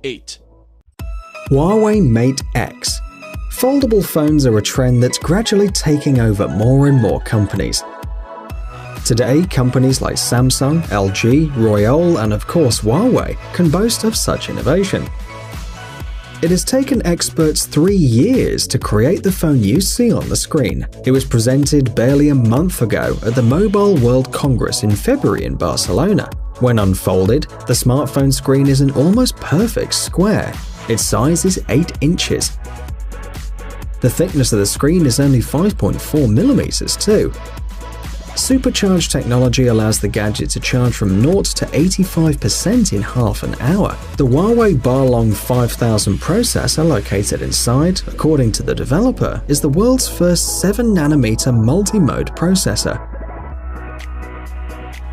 8. Huawei Mate X. Foldable phones are a trend that's gradually taking over more and more companies. Today, companies like Samsung, LG, Royole, and of course Huawei can boast of such innovation. It has taken experts 3 years to create the phone you see on the screen. It was presented barely a month ago at the Mobile World Congress in February in Barcelona. When unfolded, the smartphone screen is an almost perfect square. Its size is 8 inches. The thickness of the screen is only 5.4 millimeters too. Supercharged technology allows the gadget to charge from 0 to 85% in half an hour. The Huawei Balong 5000 processor located inside, according to the developer, is the world's first 7nm multi-mode processor.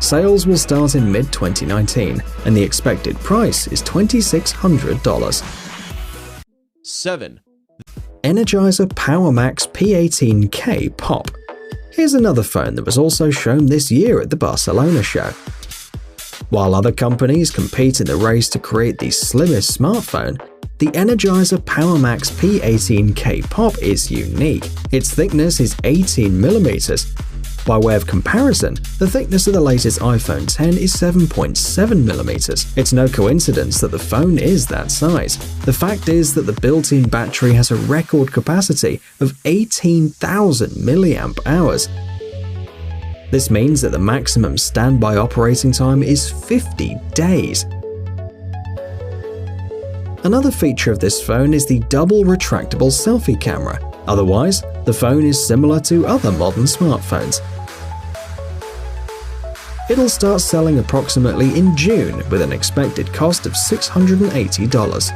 Sales will start in mid-2019, and the expected price is $2,600. 7. Energizer PowerMax P18K Pop. Here's another phone that was also shown this year at the Barcelona show. While other companies compete in the race to create the slimmest smartphone, the Energizer PowerMax P18K Pop is unique. Its thickness is 18 millimeters. By way of comparison, the thickness of the latest iPhone X is 7.7 millimeters. It's no coincidence that the phone is that size. The fact is that the built-in battery has a record capacity of 18,000 milliamp hours. This means that the maximum standby operating time is 50 days. Another feature of this phone is the double retractable selfie camera. Otherwise, the phone is similar to other modern smartphones. It'll start selling approximately in June with an expected cost of $680.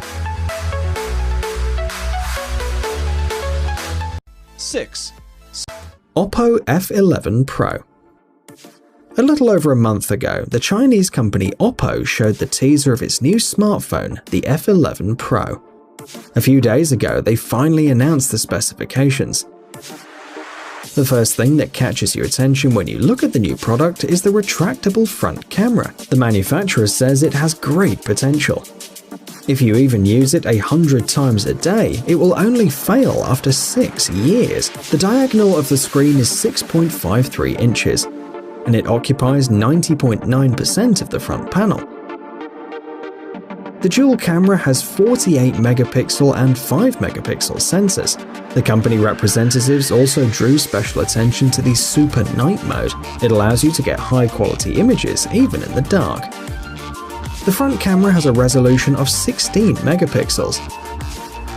6. Oppo F11 Pro. A little over a month ago, the Chinese company Oppo showed the teaser of its new smartphone, the F11 Pro. A few days ago, they finally announced the specifications. The first thing that catches your attention when you look at the new product is the retractable front camera. The manufacturer says it has great potential. If you even use it 100 times a day, it will only fail after 6 years. The diagonal of the screen is 6.53 inches, and it occupies 90.9% of the front panel. The dual camera has 48 megapixel and 5 megapixel sensors. The company representatives also drew special attention to the Super Night mode. It allows you to get high-quality images even in the dark. The front camera has a resolution of 16 megapixels.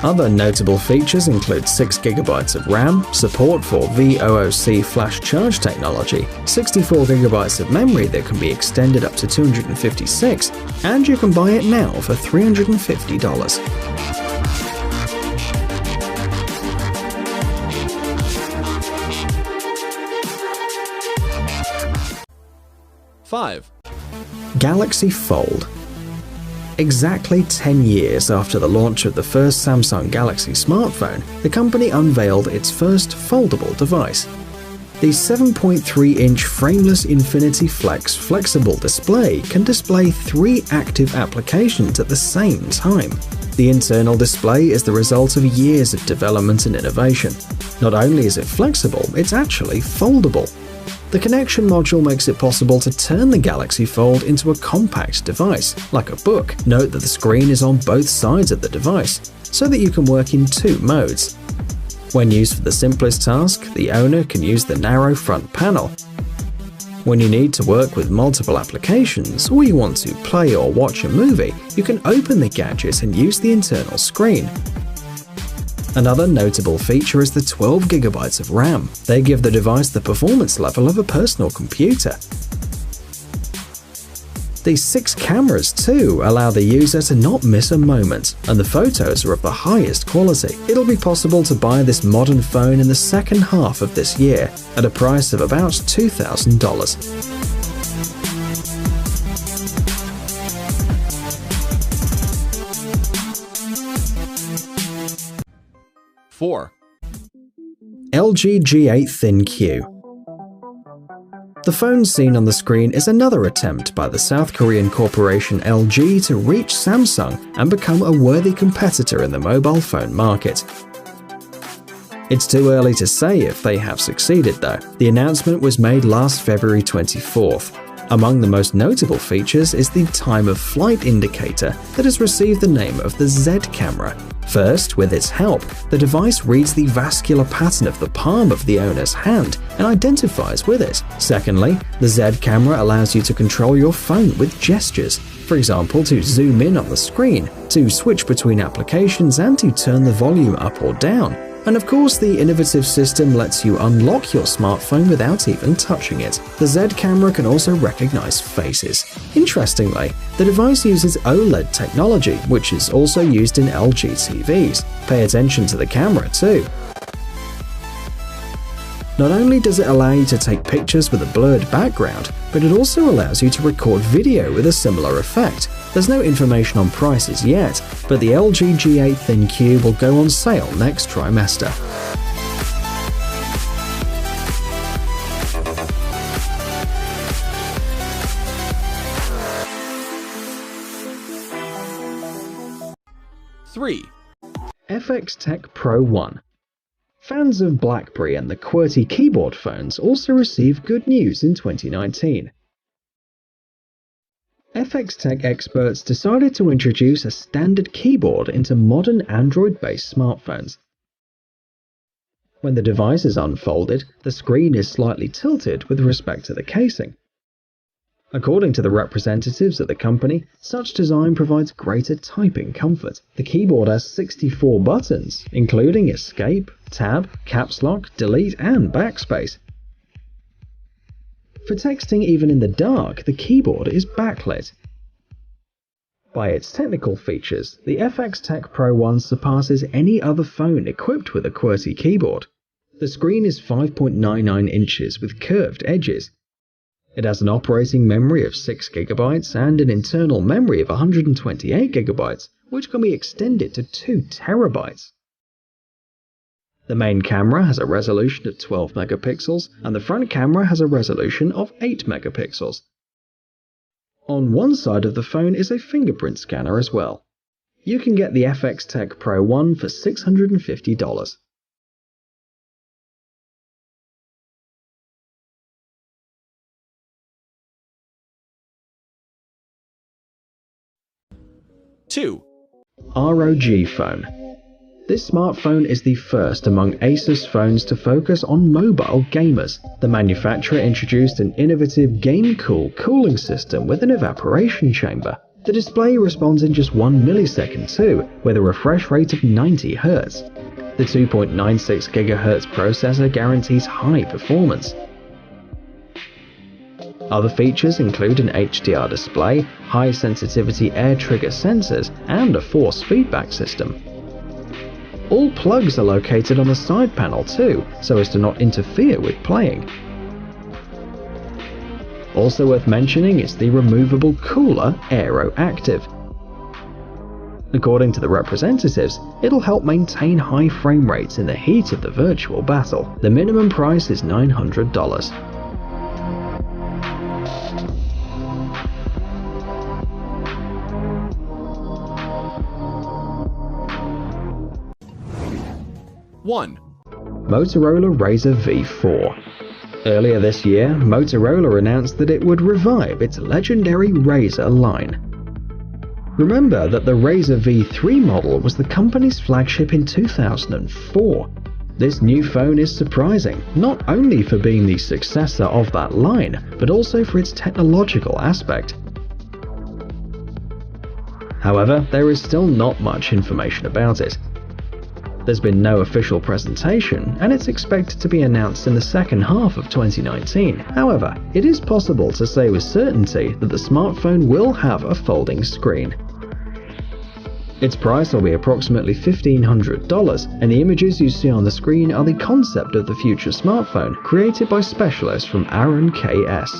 Other notable features include 6GB of RAM, support for VOOC flash charge technology, 64GB of memory that can be extended up to 256, and you can buy it now for $350. 5. Galaxy Fold. Exactly 10 years after the launch of the first Samsung Galaxy smartphone, the company unveiled its first foldable device. The 7.3-inch frameless Infinity Flex flexible display can display 3 active applications at the same time. The internal display is the result of years of development and innovation. Not only is it flexible, it's actually foldable. The connection module makes it possible to turn the Galaxy Fold into a compact device, like a book. Note that the screen is on both sides of the device, so that you can work in 2 modes. When used for the simplest task, the owner can use the narrow front panel. When you need to work with multiple applications, or you want to play or watch a movie, you can open the gadget and use the internal screen. Another notable feature is the 12GB of RAM. They give the device the performance level of a personal computer. These 6 cameras too allow the user to not miss a moment, and the photos are of the highest quality. It'll be possible to buy this modern phone in the second half of this year at a price of about $2,000. 4. LG G8 ThinQ. The phone seen on the screen is another attempt by the South Korean corporation LG to reach Samsung and become a worthy competitor in the mobile phone market. It's too early to say if they have succeeded though. The announcement was made last February 24th. Among the most notable features is the time of flight indicator that has received the name of the Z camera. First, with its help, the device reads the vascular pattern of the palm of the owner's hand and identifies with it. Secondly, the Z camera allows you to control your phone with gestures, for example to zoom in on the screen, to switch between applications and to turn the volume up or down. And of course, the innovative system lets you unlock your smartphone without even touching it. The Z camera can also recognize faces. Interestingly, the device uses OLED technology, which is also used in LG TVs. Pay attention to the camera too. Not only does it allow you to take pictures with a blurred background, but it also allows you to record video with a similar effect. There's no information on prices yet, but the LG G8 ThinQ will go on sale next trimester. Three. FX Tech Pro 1. Fans of BlackBerry and the QWERTY keyboard phones also received good news in 2019. FX Tech experts decided to introduce a standard keyboard into modern Android-based smartphones. When the device is unfolded, the screen is slightly tilted with respect to the casing. According to the representatives at the company, such design provides greater typing comfort. The keyboard has 64 buttons, including Escape, Tab, Caps Lock, Delete, and Backspace. For texting even in the dark, the keyboard is backlit. By its technical features, the FX Tech Pro 1 surpasses any other phone equipped with a QWERTY keyboard. The screen is 5.99 inches with curved edges. It has an operating memory of 6 GB and an internal memory of 128 GB, which can be extended to 2 TB. The main camera has a resolution of 12 megapixels, and the front camera has a resolution of 8 megapixels. On one side of the phone is a fingerprint scanner as well. You can get the FX Tech Pro 1 for $650. Two. ROG Phone. This smartphone is the first among Asus phones to focus on mobile gamers. The manufacturer introduced an innovative GameCool cooling system with an evaporation chamber. The display responds in just 1 millisecond too, with a refresh rate of 90 Hz. The 2.96 GHz processor guarantees high performance. Other features include an HDR display, high-sensitivity air trigger sensors, and a force feedback system. All plugs are located on the side panel too, so as to not interfere with playing. Also worth mentioning is the removable cooler Aero Active. According to the representatives, it'll help maintain high frame rates in the heat of the virtual battle. The minimum price is $900. One. Motorola Razr V4. Earlier this year, Motorola announced that it would revive its legendary Razr line. Remember that the Razr V3 model was the company's flagship in 2004. This new phone is surprising, not only for being the successor of that line, but also for its technological aspect. However, there is still not much information about it. There's been no official presentation, and it's expected to be announced in the second half of 2019. However, it is possible to say with certainty that the smartphone will have a folding screen. Its price will be approximately $1,500, and the images you see on the screen are the concept of the future smartphone, created by specialists from Aran KS.